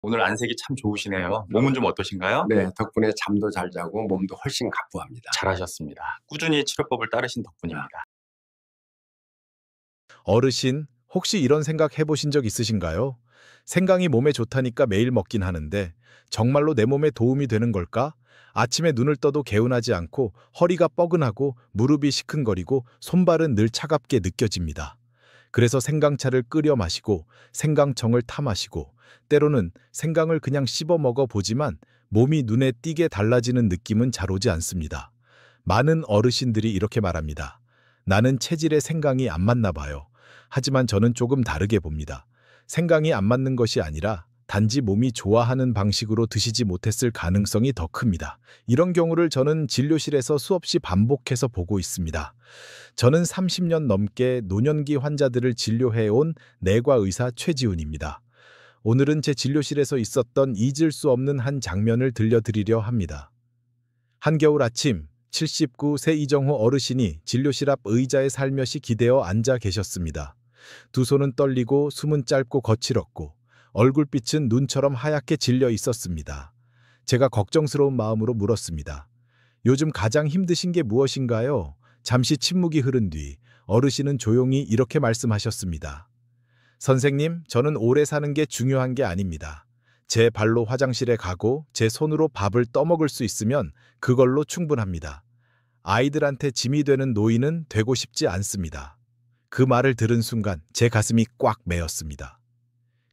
오늘 안색이 참 좋으시네요. 몸은 좀 어떠신가요? 네, 덕분에 잠도 잘 자고 몸도 훨씬 가뿐합니다. 잘하셨습니다. 꾸준히 치료법을 따르신 덕분입니다. 어르신, 혹시 이런 생각 해보신 적 있으신가요? 생강이 몸에 좋다니까 매일 먹긴 하는데 정말로 내 몸에 도움이 되는 걸까? 아침에 눈을 떠도 개운하지 않고 허리가 뻐근하고 무릎이 시큰거리고 손발은 늘 차갑게 느껴집니다. 그래서 생강차를 끓여 마시고 생강청을 타 마시고 때로는 생강을 그냥 씹어 먹어 보지만 몸이 눈에 띄게 달라지는 느낌은 잘 오지 않습니다. 많은 어르신들이 이렇게 말합니다. 나는 체질에 생강이 안 맞나 봐요. 하지만 저는 조금 다르게 봅니다. 생강이 안 맞는 것이 아니라 단지 몸이 좋아하는 방식으로 드시지 못했을 가능성이 더 큽니다. 이런 경우를 저는 진료실에서 수없이 반복해서 보고 있습니다. 저는 30년 넘게 노년기 환자들을 진료해온 내과 의사 최지훈입니다. 오늘은 제 진료실에서 있었던 잊을 수 없는 한 장면을 들려드리려 합니다. 한겨울 아침, 79세 이정호 어르신이 진료실 앞 의자에 살며시 기대어 앉아 계셨습니다. 두 손은 떨리고 숨은 짧고 거칠었고 얼굴빛은 눈처럼 하얗게 질려 있었습니다. 제가 걱정스러운 마음으로 물었습니다. 요즘 가장 힘드신 게 무엇인가요? 잠시 침묵이 흐른 뒤 어르신은 조용히 이렇게 말씀하셨습니다. 선생님, 저는 오래 사는 게 중요한 게 아닙니다. 제 발로 화장실에 가고 제 손으로 밥을 떠먹을 수 있으면 그걸로 충분합니다. 아이들한테 짐이 되는 노인은 되고 싶지 않습니다. 그 말을 들은 순간 제 가슴이 꽉 메었습니다.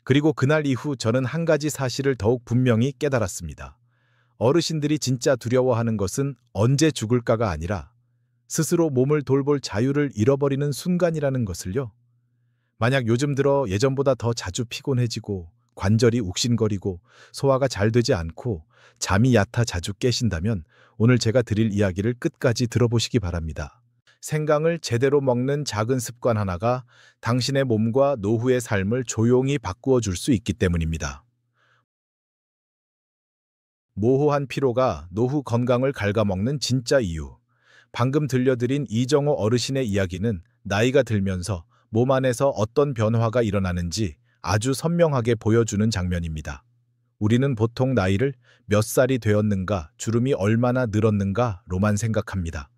그리고 그날 이후 저는 한 가지 사실을 더욱 분명히 깨달았습니다. 어르신들이 진짜 두려워하는 것은 언제 죽을까가 아니라 스스로 몸을 돌볼 자유를 잃어버리는 순간이라는 것을요. 만약 요즘 들어 예전보다 더 자주 피곤해지고 관절이 욱신거리고 소화가 잘 되지 않고 잠이 얕아 자주 깨신다면 오늘 제가 드릴 이야기를 끝까지 들어보시기 바랍니다. 생강을 제대로 먹는 작은 습관 하나가 당신의 몸과 노후의 삶을 조용히 바꾸어 줄 수 있기 때문입니다. 모호한 피로가 노후 건강을 갉아먹는 진짜 이유. 방금 들려드린 이정호 어르신의 이야기는 나이가 들면서 몸 안에서 어떤 변화가 일어나는지 아주 선명하게 보여주는 장면입니다. 우리는 보통 나이를 몇 살이 되었는가, 주름이 얼마나 늘었는가로만 생각합니다.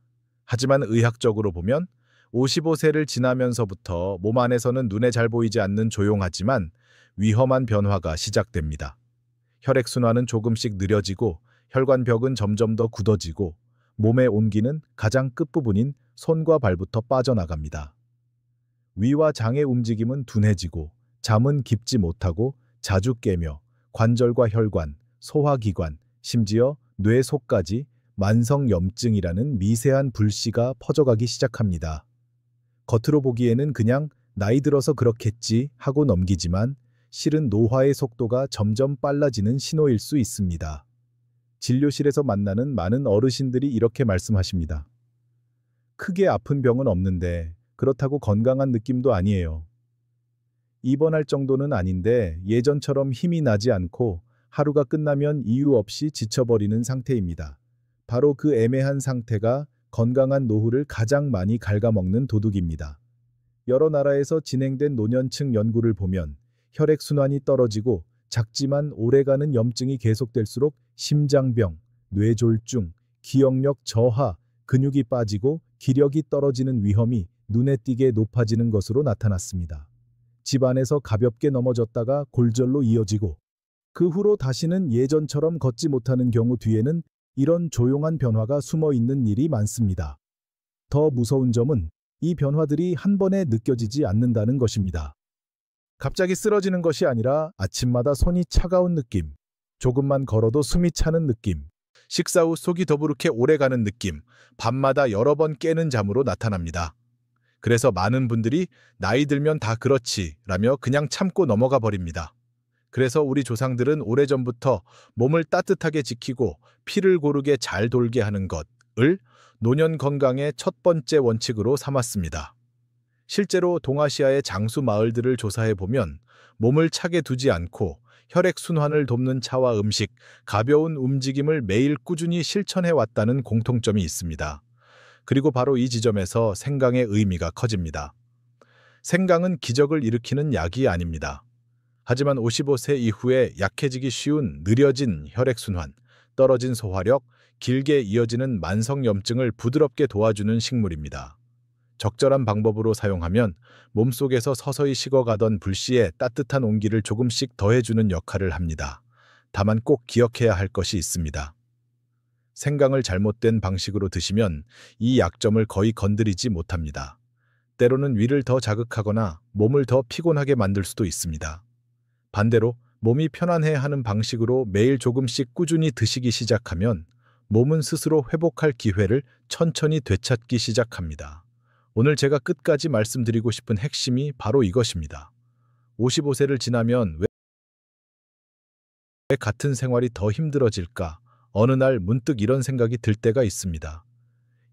하지만 의학적으로 보면 55세를 지나면서부터 몸 안에서는 눈에 잘 보이지 않는 조용하지만 위험한 변화가 시작됩니다. 혈액순환은 조금씩 느려지고 혈관벽은 점점 더 굳어지고 몸의 온기는 가장 끝부분인 손과 발부터 빠져나갑니다. 위와 장의 움직임은 둔해지고 잠은 깊지 못하고 자주 깨며 관절과 혈관, 소화기관, 심지어 뇌 속까지 만성염증이라는 미세한 불씨가 퍼져가기 시작합니다. 겉으로 보기에는 그냥 나이 들어서 그렇겠지 하고 넘기지만 실은 노화의 속도가 점점 빨라지는 신호일 수 있습니다. 진료실에서 만나는 많은 어르신들이 이렇게 말씀하십니다. 크게 아픈 병은 없는데 그렇다고 건강한 느낌도 아니에요. 입원할 정도는 아닌데 예전처럼 힘이 나지 않고 하루가 끝나면 이유 없이 지쳐버리는 상태입니다. 바로 그 애매한 상태가 건강한 노후를 가장 많이 갉아먹는 도둑입니다. 여러 나라에서 진행된 노년층 연구를 보면 혈액순환이 떨어지고 작지만 오래가는 염증이 계속될수록 심장병, 뇌졸중, 기억력 저하, 근육이 빠지고 기력이 떨어지는 위험이 눈에 띄게 높아지는 것으로 나타났습니다. 집안에서 가볍게 넘어졌다가 골절로 이어지고 그 후로 다시는 예전처럼 걷지 못하는 경우 뒤에는 이런 조용한 변화가 숨어 있는 일이 많습니다. 더 무서운 점은 이 변화들이 한 번에 느껴지지 않는다는 것입니다. 갑자기 쓰러지는 것이 아니라 아침마다 손이 차가운 느낌, 조금만 걸어도 숨이 차는 느낌, 식사 후 속이 더부룩해 오래가는 느낌, 밤마다 여러 번 깨는 잠으로 나타납니다. 그래서 많은 분들이 나이 들면 다 그렇지 라며 그냥 참고 넘어가 버립니다. 그래서 우리 조상들은 오래전부터 몸을 따뜻하게 지키고 피를 고르게 잘 돌게 하는 것을 노년 건강의 첫 번째 원칙으로 삼았습니다. 실제로 동아시아의 장수 마을들을 조사해 보면 몸을 차게 두지 않고 혈액순환을 돕는 차와 음식, 가벼운 움직임을 매일 꾸준히 실천해 왔다는 공통점이 있습니다. 그리고 바로 이 지점에서 생강의 의미가 커집니다. 생강은 기적을 일으키는 약이 아닙니다. 하지만 55세 이후에 약해지기 쉬운 느려진 혈액순환, 떨어진 소화력, 길게 이어지는 만성염증을 부드럽게 도와주는 식물입니다. 적절한 방법으로 사용하면 몸속에서 서서히 식어가던 불씨에 따뜻한 온기를 조금씩 더해주는 역할을 합니다. 다만 꼭 기억해야 할 것이 있습니다. 생강을 잘못된 방식으로 드시면 이 약점을 거의 건드리지 못합니다. 때로는 위를 더 자극하거나 몸을 더 피곤하게 만들 수도 있습니다. 반대로 몸이 편안해하는 방식으로 매일 조금씩 꾸준히 드시기 시작하면 몸은 스스로 회복할 기회를 천천히 되찾기 시작합니다. 오늘 제가 끝까지 말씀드리고 싶은 핵심이 바로 이것입니다. 55세를 지나면 왜 같은 생활이 더 힘들어질까? 어느 날 문득 이런 생각이 들 때가 있습니다.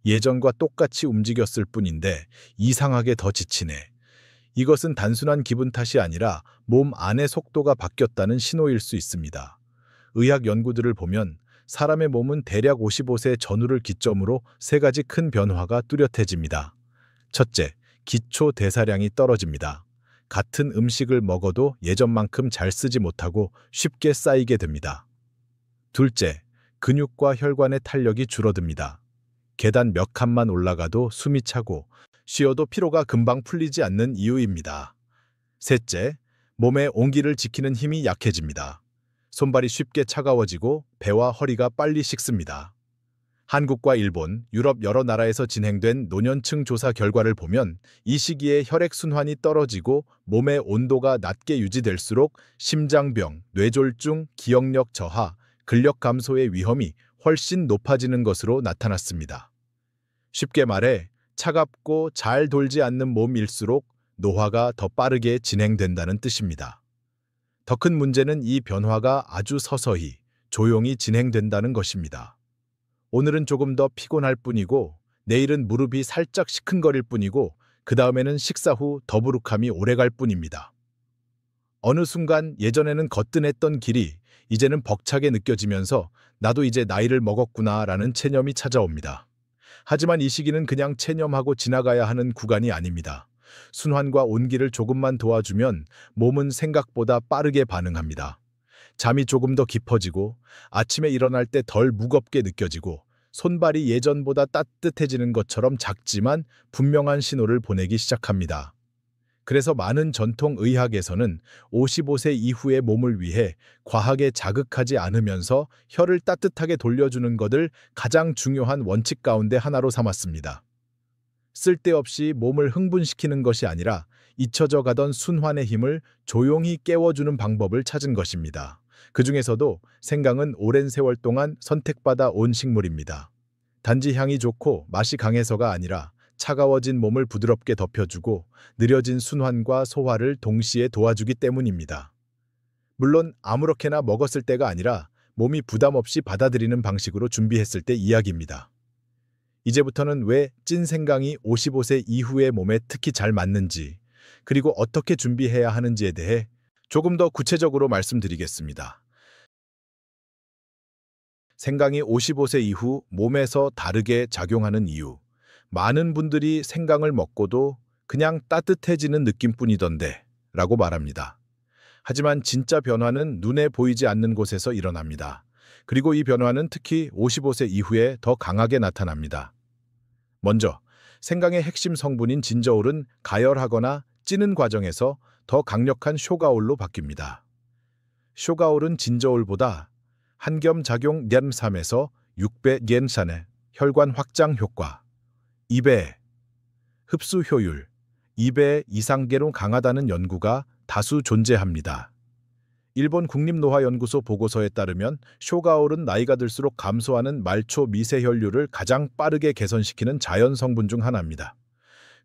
예전과 똑같이 움직였을 뿐인데 이상하게 더 지치네. 이것은 단순한 기분 탓이 아니라 몸 안의 속도가 바뀌었다는 신호일 수 있습니다. 의학 연구들을 보면 사람의 몸은 대략 55세 전후를 기점으로 세 가지 큰 변화가 뚜렷해집니다. 첫째, 기초 대사량이 떨어집니다. 같은 음식을 먹어도 예전만큼 잘 쓰지 못하고 쉽게 쌓이게 됩니다. 둘째, 근육과 혈관의 탄력이 줄어듭니다. 계단 몇 칸만 올라가도 숨이 차고 쉬어도 피로가 금방 풀리지 않는 이유입니다. 셋째, 몸의 온기를 지키는 힘이 약해집니다. 손발이 쉽게 차가워지고 배와 허리가 빨리 식습니다. 한국과 일본, 유럽 여러 나라에서 진행된 노년층 조사 결과를 보면 이 시기에 혈액순환이 떨어지고 몸의 온도가 낮게 유지될수록 심장병, 뇌졸중, 기억력 저하, 근력 감소의 위험이 훨씬 높아지는 것으로 나타났습니다. 쉽게 말해 차갑고 잘 돌지 않는 몸일수록 노화가 더 빠르게 진행된다는 뜻입니다. 더 큰 문제는 이 변화가 아주 서서히, 조용히 진행된다는 것입니다. 오늘은 조금 더 피곤할 뿐이고 내일은 무릎이 살짝 시큰거릴 뿐이고 그 다음에는 식사 후 더부룩함이 오래갈 뿐입니다. 어느 순간 예전에는 거뜬했던 길이 이제는 벅차게 느껴지면서 나도 이제 나이를 먹었구나라는 체념이 찾아옵니다. 하지만 이 시기는 그냥 체념하고 지나가야 하는 구간이 아닙니다. 순환과 온기를 조금만 도와주면 몸은 생각보다 빠르게 반응합니다. 잠이 조금 더 깊어지고 아침에 일어날 때 덜 무겁게 느껴지고 손발이 예전보다 따뜻해지는 것처럼 작지만 분명한 신호를 보내기 시작합니다. 그래서 많은 전통 의학에서는 55세 이후의 몸을 위해 과하게 자극하지 않으면서 혈을 따뜻하게 돌려주는 것을 가장 중요한 원칙 가운데 하나로 삼았습니다. 쓸데없이 몸을 흥분시키는 것이 아니라 잊혀져 가던 순환의 힘을 조용히 깨워주는 방법을 찾은 것입니다. 그 중에서도 생강은 오랜 세월 동안 선택받아 온 식물입니다. 단지 향이 좋고 맛이 강해서가 아니라 차가워진 몸을 부드럽게 덮여주고 느려진 순환과 소화를 동시에 도와주기 때문입니다. 물론 아무렇게나 먹었을 때가 아니라 몸이 부담 없이 받아들이는 방식으로 준비했을 때 이야기입니다. 이제부터는 왜 찐 생강이 55세 이후의 몸에 특히 잘 맞는지, 그리고 어떻게 준비해야 하는지에 대해 조금 더 구체적으로 말씀드리겠습니다. 생강이 55세 이후 몸에서 다르게 작용하는 이유. 많은 분들이 생강을 먹고도 그냥 따뜻해지는 느낌뿐이던데 라고 말합니다. 하지만 진짜 변화는 눈에 보이지 않는 곳에서 일어납니다. 그리고 이 변화는 특히 55세 이후에 더 강하게 나타납니다. 먼저 생강의 핵심 성분인 진저올은 가열하거나 찌는 과정에서 더 강력한 쇼가올로 바뀝니다. 쇼가올은 진저올보다 한겸 작용 3에서 6배 겐산의 혈관 확장 효과, 2배 흡수 효율, 2배 이상계로 강하다는 연구가 다수 존재합니다. 일본 국립노화연구소 보고서에 따르면 쇼가올은 나이가 들수록 감소하는 말초 미세혈류를 가장 빠르게 개선시키는 자연 성분 중 하나입니다.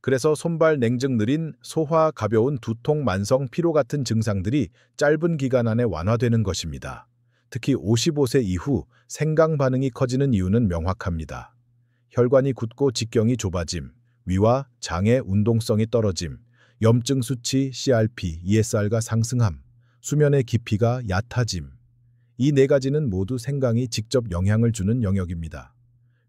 그래서 손발 냉증 느린 소화, 가벼운 두통, 만성 피로 같은 증상들이 짧은 기간 안에 완화되는 것입니다. 특히 55세 이후 생강 반응이 커지는 이유는 명확합니다. 혈관이 굳고 직경이 좁아짐, 위와 장의 운동성이 떨어짐, 염증 수치 CRP, ESR가 상승함, 수면의 깊이가 얕아짐. 이 네 가지는 모두 생강이 직접 영향을 주는 영역입니다.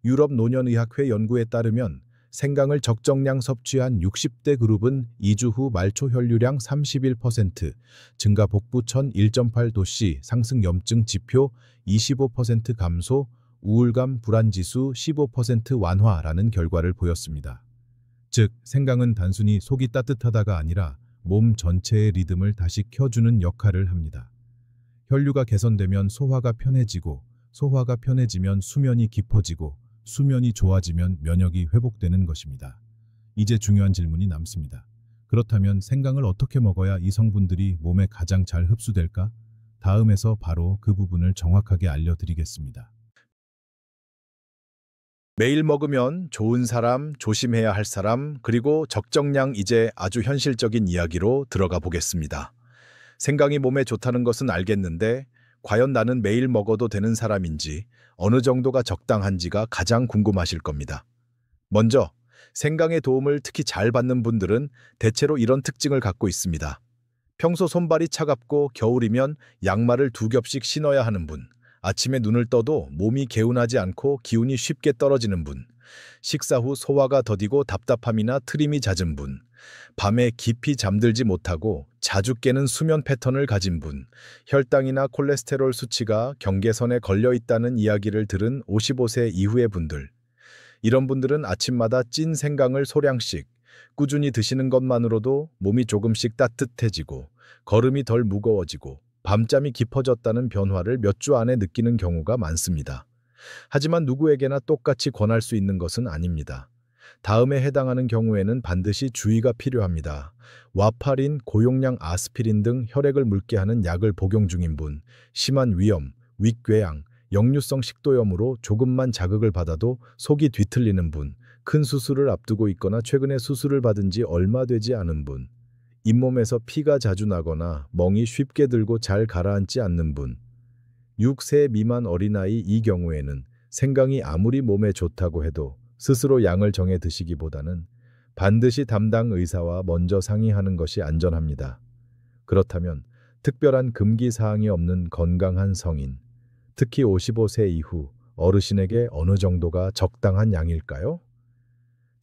유럽 노년의학회 연구에 따르면 생강을 적정량 섭취한 60대 그룹은 2주 후 말초 혈류량 31% 증가, 복부천 1.8도씨 상승, 염증 지표 25% 감소, 우울감 불안지수 15% 완화라는 결과를 보였습니다. 즉, 생강은 단순히 속이 따뜻하다가 아니라 몸 전체의 리듬을 다시 켜주는 역할을 합니다. 혈류가 개선되면 소화가 편해지고, 소화가 편해지면 수면이 깊어지고, 수면이 좋아지면 면역이 회복되는 것입니다. 이제 중요한 질문이 남습니다. 그렇다면 생강을 어떻게 먹어야 이 성분들이 몸에 가장 잘 흡수될까? 다음에서 바로 그 부분을 정확하게 알려드리겠습니다. 매일 먹으면 좋은 사람, 조심해야 할 사람, 그리고 적정량, 이제 아주 현실적인 이야기로 들어가 보겠습니다. 생강이 몸에 좋다는 것은 알겠는데 과연 나는 매일 먹어도 되는 사람인지, 어느 정도가 적당한지가 가장 궁금하실 겁니다. 먼저 생강의 도움을 특히 잘 받는 분들은 대체로 이런 특징을 갖고 있습니다. 평소 손발이 차갑고 겨울이면 양말을 2겹씩 신어야 하는 분, 아침에 눈을 떠도 몸이 개운하지 않고 기운이 쉽게 떨어지는 분, 식사 후 소화가 더디고 답답함이나 트림이 잦은 분, 밤에 깊이 잠들지 못하고 자주 깨는 수면 패턴을 가진 분, 혈당이나 콜레스테롤 수치가 경계선에 걸려 있다는 이야기를 들은 55세 이후의 분들. 이런 분들은 아침마다 찐 생강을 소량씩 꾸준히 드시는 것만으로도 몸이 조금씩 따뜻해지고 걸음이 덜 무거워지고 밤잠이 깊어졌다는 변화를 몇 주 안에 느끼는 경우가 많습니다. 하지만 누구에게나 똑같이 권할 수 있는 것은 아닙니다. 다음에 해당하는 경우에는 반드시 주의가 필요합니다. 와파린, 고용량 아스피린 등 혈액을 묽게 하는 약을 복용 중인 분, 심한 위염, 윗궤양, 역류성 식도염으로 조금만 자극을 받아도 속이 뒤틀리는 분, 큰 수술을 앞두고 있거나 최근에 수술을 받은 지 얼마 되지 않은 분, 잇몸에서 피가 자주 나거나 멍이 쉽게 들고 잘 가라앉지 않는 분, 6세 미만 어린아이, 이 경우에는 생강이 아무리 몸에 좋다고 해도 스스로 양을 정해 드시기보다는 반드시 담당 의사와 먼저 상의하는 것이 안전합니다. 그렇다면 특별한 금기 사항이 없는 건강한 성인, 특히 55세 이후 어르신에게 어느 정도가 적당한 양일까요?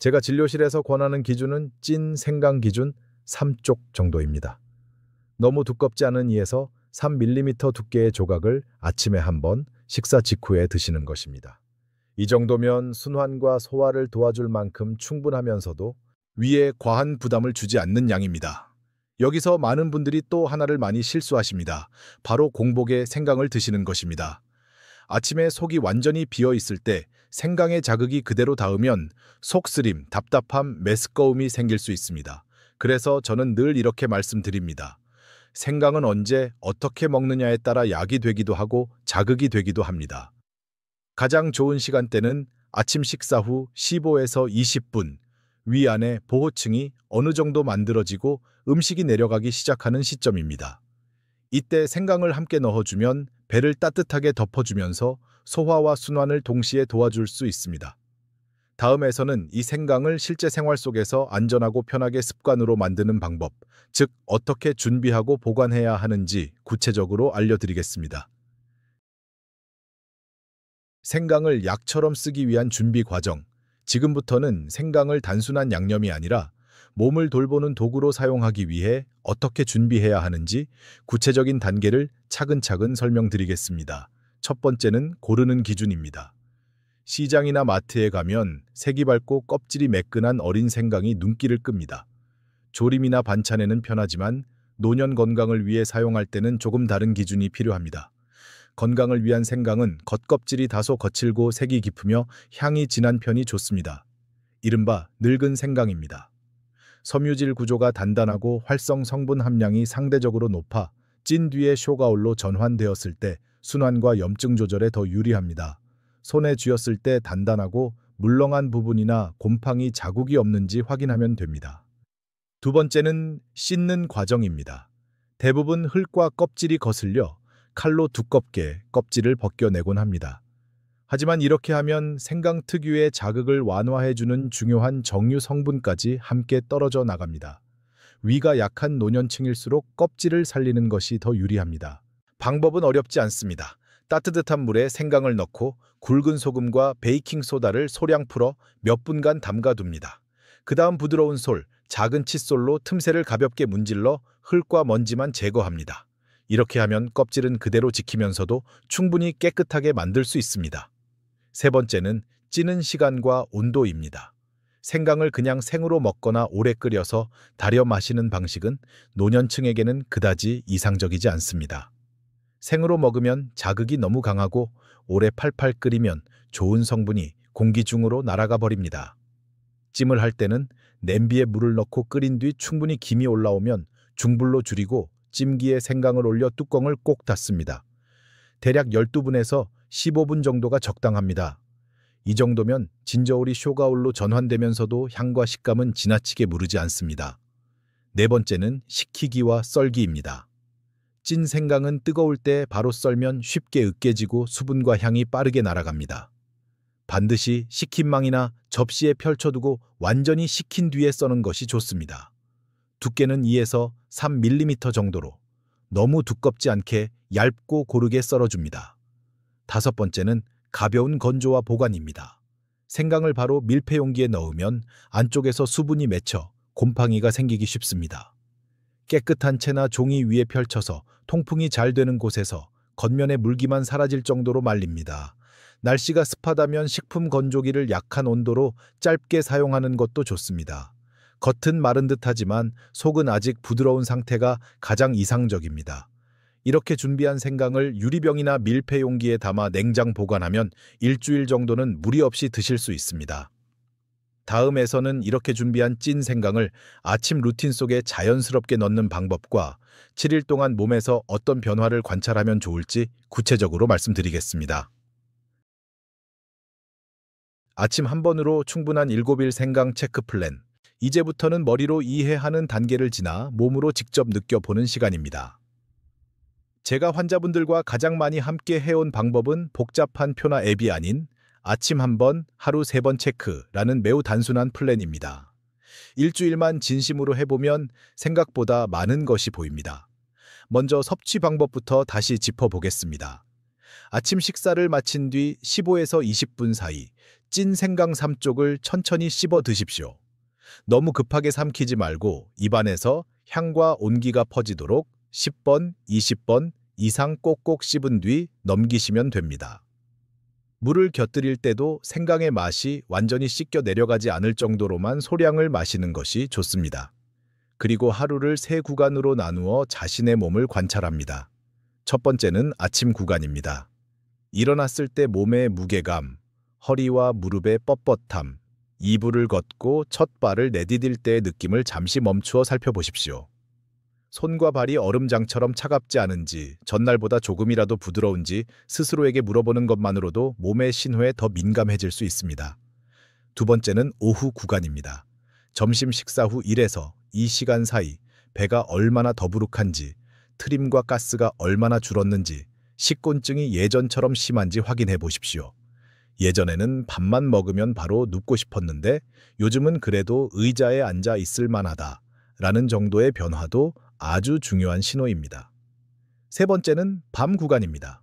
제가 진료실에서 권하는 기준은 찐 생강 기준 3쪽 정도입니다. 너무 두껍지 않은 2에서 3mm 두께의 조각을 아침에 한 번, 식사 직후에 드시는 것입니다. 이 정도면 순환과 소화를 도와줄 만큼 충분하면서도 위에 과한 부담을 주지 않는 양입니다. 여기서 많은 분들이 또 하나를 많이 실수하십니다. 바로 공복에 생강을 드시는 것입니다. 아침에 속이 완전히 비어 있을 때 생강의 자극이 그대로 닿으면 속쓰림, 답답함, 메스꺼움이 생길 수 있습니다. 그래서 저는 늘 이렇게 말씀드립니다. 생강은 언제 어떻게 먹느냐에 따라 약이 되기도 하고 자극이 되기도 합니다. 가장 좋은 시간대는 아침 식사 후 15에서 20분, 위 안에 보호층이 어느 정도 만들어지고 음식이 내려가기 시작하는 시점입니다. 이때 생강을 함께 넣어주면 배를 따뜻하게 덮어주면서 소화와 순환을 동시에 도와줄 수 있습니다. 다음에서는 이 생강을 실제 생활 속에서 안전하고 편하게 습관으로 만드는 방법, 즉 어떻게 준비하고 보관해야 하는지 구체적으로 알려드리겠습니다. 생강을 약처럼 쓰기 위한 준비 과정. 지금부터는 생강을 단순한 양념이 아니라 몸을 돌보는 도구로 사용하기 위해 어떻게 준비해야 하는지 구체적인 단계를 차근차근 설명드리겠습니다. 첫 번째는 고르는 기준입니다. 시장이나 마트에 가면 색이 밝고 껍질이 매끈한 어린 생강이 눈길을 끕니다. 조림이나 반찬에는 편하지만 노년 건강을 위해 사용할 때는 조금 다른 기준이 필요합니다. 건강을 위한 생강은 겉껍질이 다소 거칠고 색이 깊으며 향이 진한 편이 좋습니다. 이른바 늙은 생강입니다. 섬유질 구조가 단단하고 활성 성분 함량이 상대적으로 높아 찐 뒤에 쇼가올로 전환되었을 때 순환과 염증 조절에 더 유리합니다. 손에 쥐었을 때 단단하고 물렁한 부분이나 곰팡이 자국이 없는지 확인하면 됩니다. 두 번째는 씻는 과정입니다. 대부분 흙과 껍질이 거슬려 칼로 두껍게 껍질을 벗겨내곤 합니다. 하지만 이렇게 하면 생강 특유의 자극을 완화해주는 중요한 정유 성분까지 함께 떨어져 나갑니다. 위가 약한 노년층일수록 껍질을 살리는 것이 더 유리합니다. 방법은 어렵지 않습니다. 따뜻한 물에 생강을 넣고 굵은 소금과 베이킹소다를 소량 풀어 몇 분간 담가둡니다. 그 다음 부드러운 솔, 작은 칫솔로 틈새를 가볍게 문질러 흙과 먼지만 제거합니다. 이렇게 하면 껍질은 그대로 지키면서도 충분히 깨끗하게 만들 수 있습니다. 세 번째는 찌는 시간과 온도입니다. 생강을 그냥 생으로 먹거나 오래 끓여서 달여 마시는 방식은 노년층에게는 그다지 이상적이지 않습니다. 생으로 먹으면 자극이 너무 강하고 오래 팔팔 끓이면 좋은 성분이 공기 중으로 날아가 버립니다. 찜을 할 때는 냄비에 물을 넣고 끓인 뒤 충분히 김이 올라오면 중불로 줄이고 찜기에 생강을 올려 뚜껑을 꼭 닫습니다. 대략 12분에서 15분 정도가 적당합니다. 이 정도면 진저울이 쇼가울로 전환되면서도 향과 식감은 지나치게 무르지 않습니다. 네 번째는 식히기와 썰기입니다. 찐 생강은 뜨거울 때 바로 썰면 쉽게 으깨지고 수분과 향이 빠르게 날아갑니다. 반드시 식힌망이나 접시에 펼쳐두고 완전히 식힌 뒤에 써는 것이 좋습니다. 두께는 2에서 3mm 정도로 너무 두껍지 않게 얇고 고르게 썰어줍니다. 다섯 번째는 가벼운 건조와 보관입니다. 생강을 바로 밀폐용기에 넣으면 안쪽에서 수분이 맺혀 곰팡이가 생기기 쉽습니다. 깨끗한 채나 종이 위에 펼쳐서 통풍이 잘 되는 곳에서 겉면의 물기만 사라질 정도로 말립니다. 날씨가 습하다면 식품 건조기를 약한 온도로 짧게 사용하는 것도 좋습니다. 겉은 마른 듯하지만 속은 아직 부드러운 상태가 가장 이상적입니다. 이렇게 준비한 생강을 유리병이나 밀폐용기에 담아 냉장 보관하면 일주일 정도는 무리 없이 드실 수 있습니다. 다음에서는 이렇게 준비한 찐 생강을 아침 루틴 속에 자연스럽게 넣는 방법과 7일 동안 몸에서 어떤 변화를 관찰하면 좋을지 구체적으로 말씀드리겠습니다. 아침 한 번으로 충분한 7일 생강 체크 플랜. 이제부터는 머리로 이해하는 단계를 지나 몸으로 직접 느껴보는 시간입니다. 제가 환자분들과 가장 많이 함께 해온 방법은 복잡한 표나 앱이 아닌 아침 한 번, 하루 3번 체크라는 매우 단순한 플랜입니다. 일주일만 진심으로 해보면 생각보다 많은 것이 보입니다. 먼저 섭취 방법부터 다시 짚어보겠습니다. 아침 식사를 마친 뒤 15에서 20분 사이 찐 생강 3쪽을 천천히 씹어 드십시오. 너무 급하게 삼키지 말고 입안에서 향과 온기가 퍼지도록 10번, 20번 이상 꼭꼭 씹은 뒤 넘기시면 됩니다. 물을 곁들일 때도 생강의 맛이 완전히 씻겨 내려가지 않을 정도로만 소량을 마시는 것이 좋습니다. 그리고 하루를 3구간으로 나누어 자신의 몸을 관찰합니다. 첫 번째는 아침 구간입니다. 일어났을 때 몸의 무게감, 허리와 무릎의 뻣뻣함, 이불을 걷고 첫 발을 내디딜 때의 느낌을 잠시 멈추어 살펴보십시오. 손과 발이 얼음장처럼 차갑지 않은지, 전날보다 조금이라도 부드러운지 스스로에게 물어보는 것만으로도 몸의 신호에 더 민감해질 수 있습니다. 두 번째는 오후 구간입니다. 점심 식사 후 1에서 2시간 사이 배가 얼마나 더부룩한지, 트림과 가스가 얼마나 줄었는지, 식곤증이 예전처럼 심한지 확인해 보십시오. 예전에는 밥만 먹으면 바로 눕고 싶었는데 요즘은 그래도 의자에 앉아 있을 만하다 라는 정도의 변화도 아주 중요한 신호입니다. 세 번째는 밤 구간입니다.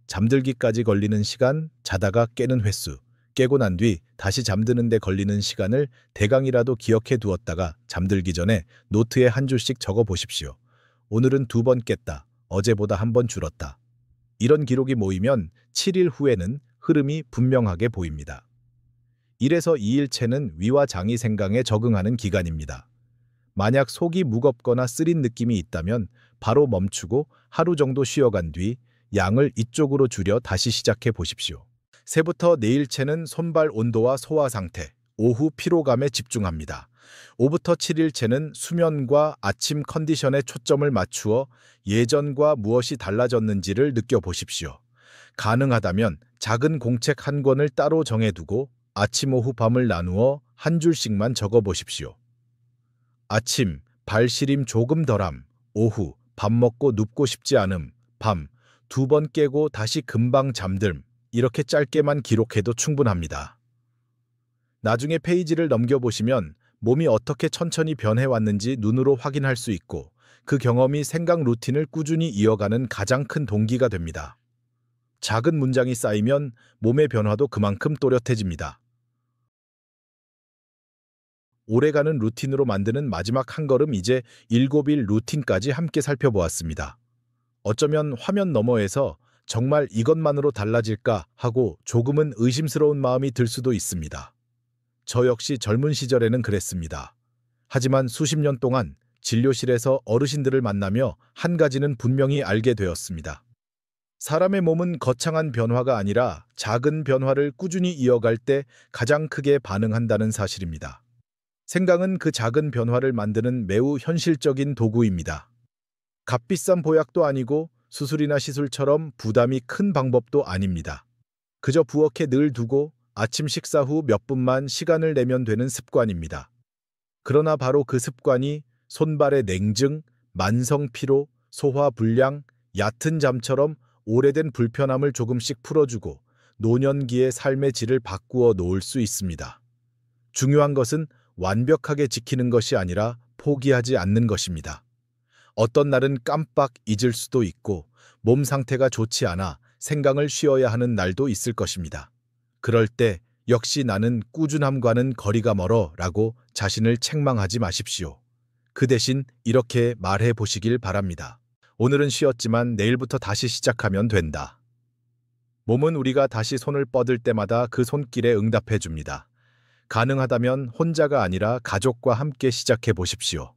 잠들기까지 걸리는 시간, 자다가 깨는 횟수, 깨고 난 뒤 다시 잠드는 데 걸리는 시간을 대강이라도 기억해 두었다가 잠들기 전에 노트에 한 줄씩 적어 보십시오. 오늘은 2번 깼다. 어제보다 1번 줄었다. 이런 기록이 모이면 7일 후에는 흐름이 분명하게 보입니다. 1에서 2일째는 위와 장이 생강에 적응하는 기간입니다. 만약 속이 무겁거나 쓰린 느낌이 있다면 바로 멈추고 하루 정도 쉬어간 뒤 양을 이쪽으로 줄여 다시 시작해 보십시오. 새부터 네일째는 손발 온도와 소화 상태, 오후 피로감에 집중합니다. 5부터 7일째는 수면과 아침 컨디션에 초점을 맞추어 예전과 무엇이 달라졌는지를 느껴보십시오. 가능하다면 작은 공책 한 권을 따로 정해두고 아침, 오후, 밤을 나누어 한 줄씩만 적어보십시오. 아침, 발시림 조금 덜함. 오후, 밥 먹고 눕고 싶지 않음. 밤, 2번 깨고 다시 금방 잠듦. 이렇게 짧게만 기록해도 충분합니다. 나중에 페이지를 넘겨보시면 몸이 어떻게 천천히 변해왔는지 눈으로 확인할 수 있고 그 경험이 생각 루틴을 꾸준히 이어가는 가장 큰 동기가 됩니다. 작은 문장이 쌓이면 몸의 변화도 그만큼 또렷해집니다. 오래가는 루틴으로 만드는 마지막 한 걸음, 이제 7일 루틴까지 함께 살펴보았습니다. 어쩌면 화면 너머에서 정말 이것만으로 달라질까 하고 조금은 의심스러운 마음이 들 수도 있습니다. 저 역시 젊은 시절에는 그랬습니다. 하지만 수십 년 동안 진료실에서 어르신들을 만나며 한 가지는 분명히 알게 되었습니다. 사람의 몸은 거창한 변화가 아니라 작은 변화를 꾸준히 이어갈 때 가장 크게 반응한다는 사실입니다. 생각은 그 작은 변화를 만드는 매우 현실적인 도구입니다. 값비싼 보약도 아니고 수술이나 시술처럼 부담이 큰 방법도 아닙니다. 그저 부엌에 늘 두고 아침 식사 후 몇 분만 시간을 내면 되는 습관입니다. 그러나 바로 그 습관이 손발의 냉증, 만성 피로, 소화 불량, 얕은 잠처럼 오래된 불편함을 조금씩 풀어주고 노년기의 삶의 질을 바꾸어 놓을 수 있습니다. 중요한 것은 완벽하게 지키는 것이 아니라 포기하지 않는 것입니다. 어떤 날은 깜빡 잊을 수도 있고 몸 상태가 좋지 않아 생각을 쉬어야 하는 날도 있을 것입니다. 그럴 때 역시 나는 꾸준함과는 거리가 멀어 라고 자신을 책망하지 마십시오. 그 대신 이렇게 말해 보시길 바랍니다. 오늘은 쉬었지만 내일부터 다시 시작하면 된다. 몸은 우리가 다시 손을 뻗을 때마다 그 손길에 응답해 줍니다. 가능하다면 혼자가 아니라 가족과 함께 시작해 보십시오.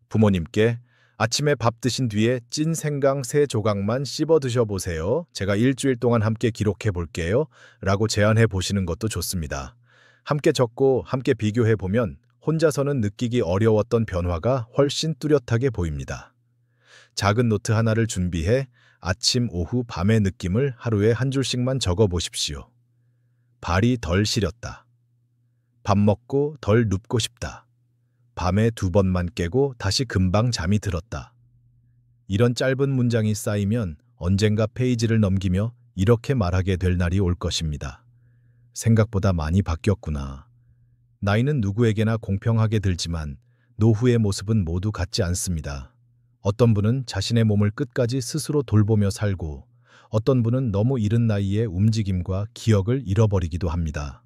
부모님께 아침에 밥 드신 뒤에 찐 생강 3조각만 씹어 드셔보세요. 제가 일주일 동안 함께 기록해 볼게요. 라고 제안해 보시는 것도 좋습니다. 함께 적고 함께 비교해 보면 혼자서는 느끼기 어려웠던 변화가 훨씬 뚜렷하게 보입니다. 작은 노트 하나를 준비해 아침, 오후, 밤의 느낌을 하루에 한 줄씩만 적어 보십시오. 발이 덜 시렸다. 밥 먹고 덜 눕고 싶다. 밤에 2번만 깨고 다시 금방 잠이 들었다. 이런 짧은 문장이 쌓이면 언젠가 페이지를 넘기며 이렇게 말하게 될 날이 올 것입니다. 생각보다 많이 바뀌었구나. 나이는 누구에게나 공평하게 들지만 노후의 모습은 모두 같지 않습니다. 어떤 분은 자신의 몸을 끝까지 스스로 돌보며 살고 어떤 분은 너무 이른 나이에 움직임과 기억을 잃어버리기도 합니다.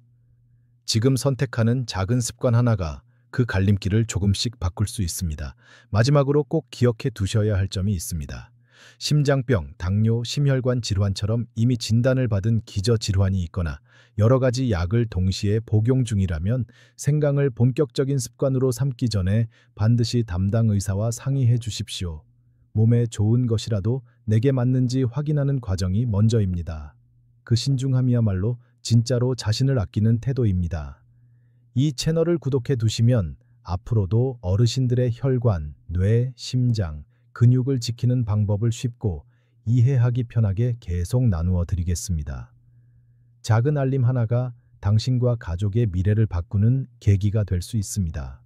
지금 선택하는 작은 습관 하나가 그 갈림길을 조금씩 바꿀 수 있습니다. 마지막으로 꼭 기억해 두셔야 할 점이 있습니다. 심장병, 당뇨, 심혈관 질환처럼 이미 진단을 받은 기저질환이 있거나 여러 가지 약을 동시에 복용 중이라면 생강을 본격적인 습관으로 삼기 전에 반드시 담당 의사와 상의해 주십시오. 몸에 좋은 것이라도 내게 맞는지 확인하는 과정이 먼저입니다. 그 신중함이야말로 진짜로 자신을 아끼는 태도입니다. 이 채널을 구독해 두시면 앞으로도 어르신들의 혈관, 뇌, 심장, 근육을 지키는 방법을 쉽고 이해하기 편하게 계속 나누어 드리겠습니다. 작은 알림 하나가 당신과 가족의 미래를 바꾸는 계기가 될 수 있습니다.